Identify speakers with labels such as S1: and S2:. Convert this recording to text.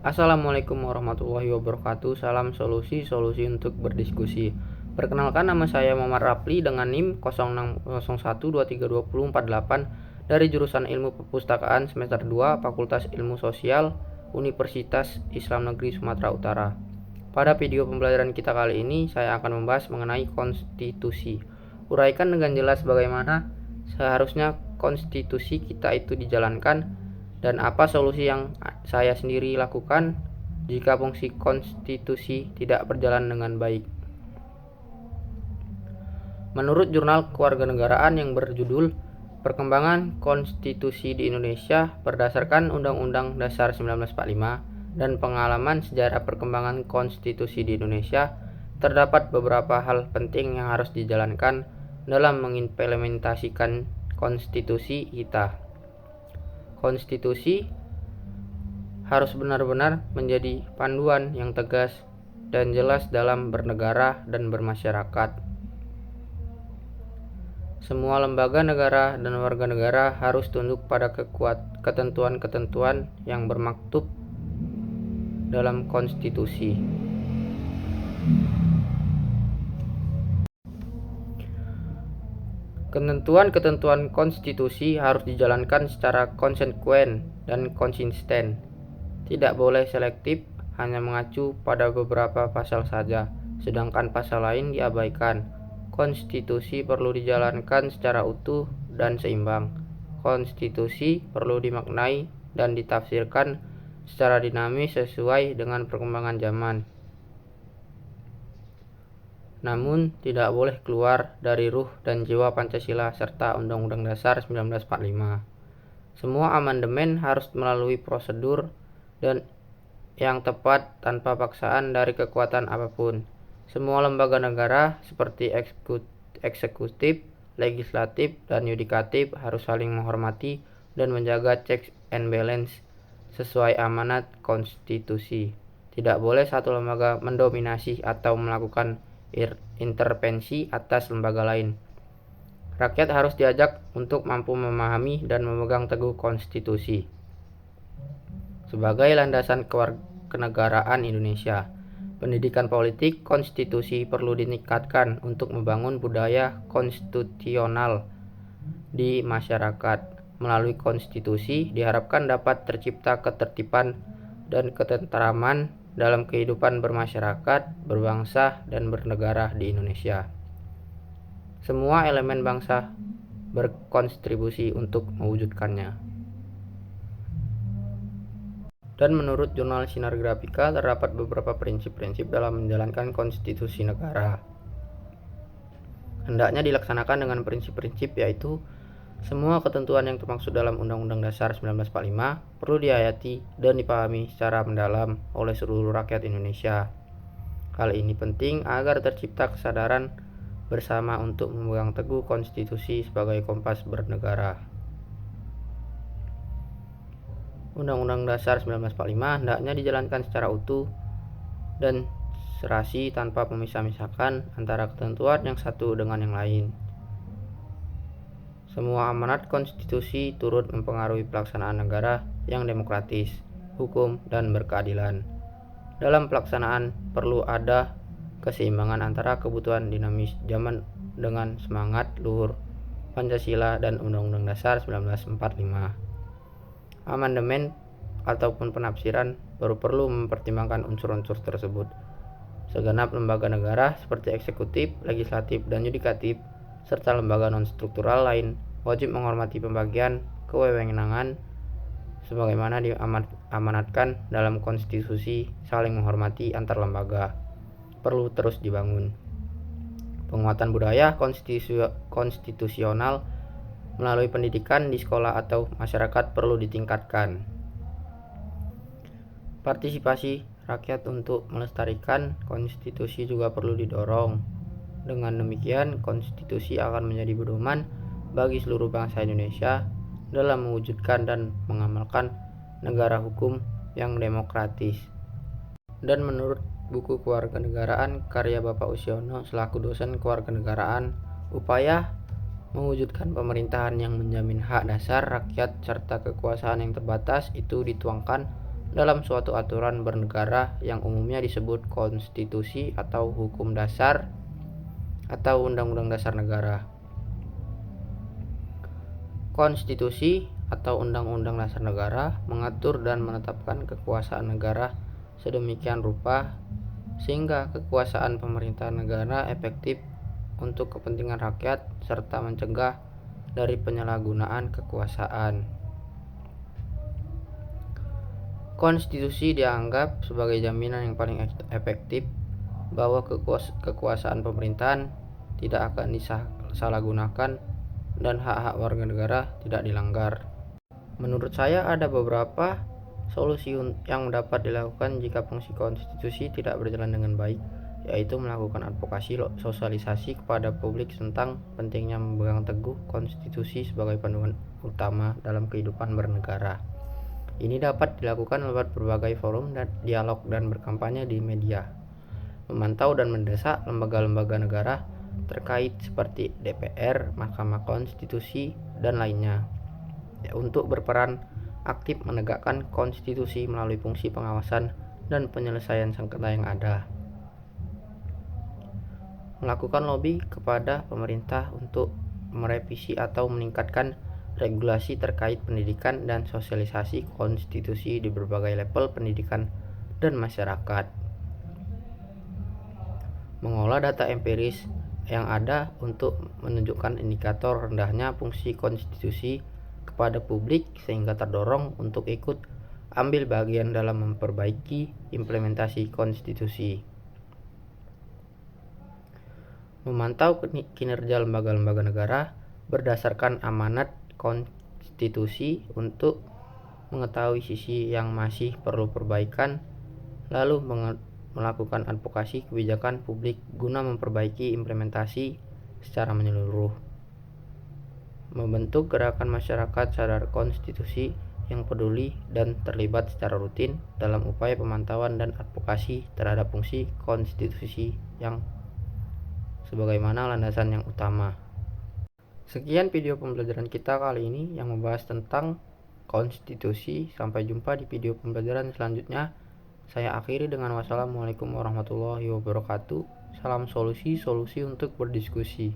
S1: Assalamualaikum warahmatullahi wabarakatuh. Salam solusi untuk berdiskusi. Perkenalkan, nama saya Muhammad Rapli dengan NIM 0601232048 dari jurusan Ilmu Perpustakaan semester 2 Fakultas Ilmu Sosial Universitas Islam Negeri Sumatera Utara. Pada video pembelajaran kita kali ini saya akan membahas mengenai konstitusi. Uraikan dengan jelas bagaimana seharusnya konstitusi kita itu dijalankan dan apa solusi yang saya sendiri lakukan jika fungsi konstitusi tidak berjalan dengan baik. Menurut jurnal kewarganegaraan yang berjudul Perkembangan Konstitusi di Indonesia berdasarkan Undang-Undang Dasar 1945 dan pengalaman sejarah perkembangan konstitusi di Indonesia, terdapat beberapa hal penting yang harus dijalankan dalam mengimplementasikan konstitusi kita. Konstitusi harus benar-benar menjadi panduan yang tegas dan jelas dalam bernegara dan bermasyarakat. Semua lembaga negara dan warga negara harus tunduk pada ketentuan-ketentuan yang bermaktub dalam konstitusi. Ketentuan-ketentuan konstitusi harus dijalankan secara konsekuen dan konsisten. Tidak boleh selektif, hanya mengacu pada beberapa pasal saja, sedangkan pasal lain diabaikan. Konstitusi perlu dijalankan secara utuh dan seimbang. Konstitusi perlu dimaknai dan ditafsirkan secara dinamis sesuai dengan perkembangan zaman. Namun tidak boleh keluar dari ruh dan jiwa Pancasila serta Undang-Undang Dasar 1945. Semua amandemen harus melalui prosedur dan yang tepat tanpa paksaan dari kekuatan apapun. Semua lembaga negara seperti eksekutif, legislatif, dan yudikatif harus saling menghormati dan menjaga checks and balance sesuai amanat konstitusi. Tidak boleh satu lembaga mendominasi atau melakukan intervensi atas lembaga lain. Rakyat harus diajak untuk mampu memahami dan memegang teguh konstitusi sebagai landasan kewarganegaraan Indonesia. Pendidikan politik konstitusi perlu ditingkatkan untuk membangun budaya konstitusional di masyarakat. Melalui konstitusi diharapkan dapat tercipta ketertiban dan ketentraman dalam kehidupan bermasyarakat, berbangsa, dan bernegara di Indonesia. Semua elemen bangsa berkontribusi untuk mewujudkannya. Dan menurut jurnal Sinar Grafika terdapat beberapa prinsip-prinsip dalam menjalankan konstitusi negara. Hendaknya dilaksanakan dengan prinsip-prinsip yaitu semua ketentuan yang termaksud dalam Undang-Undang Dasar 1945 perlu dihayati dan dipahami secara mendalam oleh seluruh rakyat Indonesia. Hal ini penting agar tercipta kesadaran bersama untuk memegang teguh konstitusi sebagai kompas bernegara. Undang-Undang Dasar 1945 hendaknya dijalankan secara utuh dan serasi tanpa memisah-misahkan antara ketentuan yang satu dengan yang lain. Semua amanat konstitusi turut mempengaruhi pelaksanaan negara yang demokratis, hukum, dan berkeadilan. Dalam pelaksanaan perlu ada keseimbangan antara kebutuhan dinamis zaman dengan semangat luhur Pancasila dan Undang-Undang Dasar 1945. Amandemen ataupun penafsiran baru perlu mempertimbangkan unsur-unsur tersebut. Segenap lembaga negara seperti eksekutif, legislatif, dan yudikatif serta lembaga non-struktural lain wajib menghormati pembagian kewenangan sebagaimana diamanatkan dalam konstitusi. Saling menghormati antar lembaga perlu terus dibangun. Penguatan budaya konstitusional melalui pendidikan di sekolah atau masyarakat perlu ditingkatkan. Partisipasi rakyat untuk melestarikan konstitusi juga perlu didorong. Dengan demikian, konstitusi akan menjadi pedoman bagi seluruh bangsa Indonesia dalam mewujudkan dan mengamalkan negara hukum yang demokratis. Dan menurut buku Kewarganegaraan karya Bapak Usiono selaku dosen kewarganegaraan, upaya mewujudkan pemerintahan yang menjamin hak dasar rakyat serta kekuasaan yang terbatas itu dituangkan dalam suatu aturan bernegara yang umumnya disebut konstitusi atau hukum dasar atau undang-undang dasar negara. Konstitusi atau undang-undang dasar negara mengatur dan menetapkan kekuasaan negara sedemikian rupa sehingga kekuasaan pemerintah negara efektif untuk kepentingan rakyat serta mencegah dari penyalahgunaan kekuasaan. Konstitusi dianggap sebagai jaminan yang paling efektif bahwa kekuasaan pemerintahan tidak akan disalahgunakan dan hak-hak warga negara tidak dilanggar. Menurut saya ada beberapa solusi yang dapat dilakukan jika fungsi konstitusi tidak berjalan dengan baik, yaitu melakukan advokasi sosialisasi kepada publik tentang pentingnya memegang teguh konstitusi sebagai panduan utama dalam kehidupan bernegara. Ini dapat dilakukan lewat berbagai forum dan dialog dan berkampanye di media, memantau dan mendesak lembaga-lembaga negara terkait seperti DPR, Mahkamah Konstitusi, dan lainnya untuk berperan aktif menegakkan konstitusi melalui fungsi pengawasan dan penyelesaian sengketa yang ada. Melakukan lobby kepada pemerintah untuk merevisi atau meningkatkan regulasi terkait pendidikan dan sosialisasi konstitusi di berbagai level pendidikan dan masyarakat. Mengolah data empiris yang ada untuk menunjukkan indikator rendahnya fungsi konstitusi kepada publik sehingga terdorong untuk ikut ambil bagian dalam memperbaiki implementasi konstitusi. Memantau kinerja lembaga-lembaga negara berdasarkan amanat konstitusi untuk mengetahui sisi yang masih perlu perbaikan, lalu melakukan advokasi kebijakan publik guna memperbaiki implementasi secara menyeluruh. Membentuk gerakan masyarakat sadar konstitusi yang peduli dan terlibat secara rutin dalam upaya pemantauan dan advokasi terhadap fungsi konstitusi yang sebagaimana landasan yang utama. Sekian video pembelajaran kita kali ini yang membahas tentang konstitusi. Sampai jumpa di video pembelajaran selanjutnya. Saya akhiri dengan wassalamualaikum warahmatullahi wabarakatuh. Salam solusi untuk berdiskusi.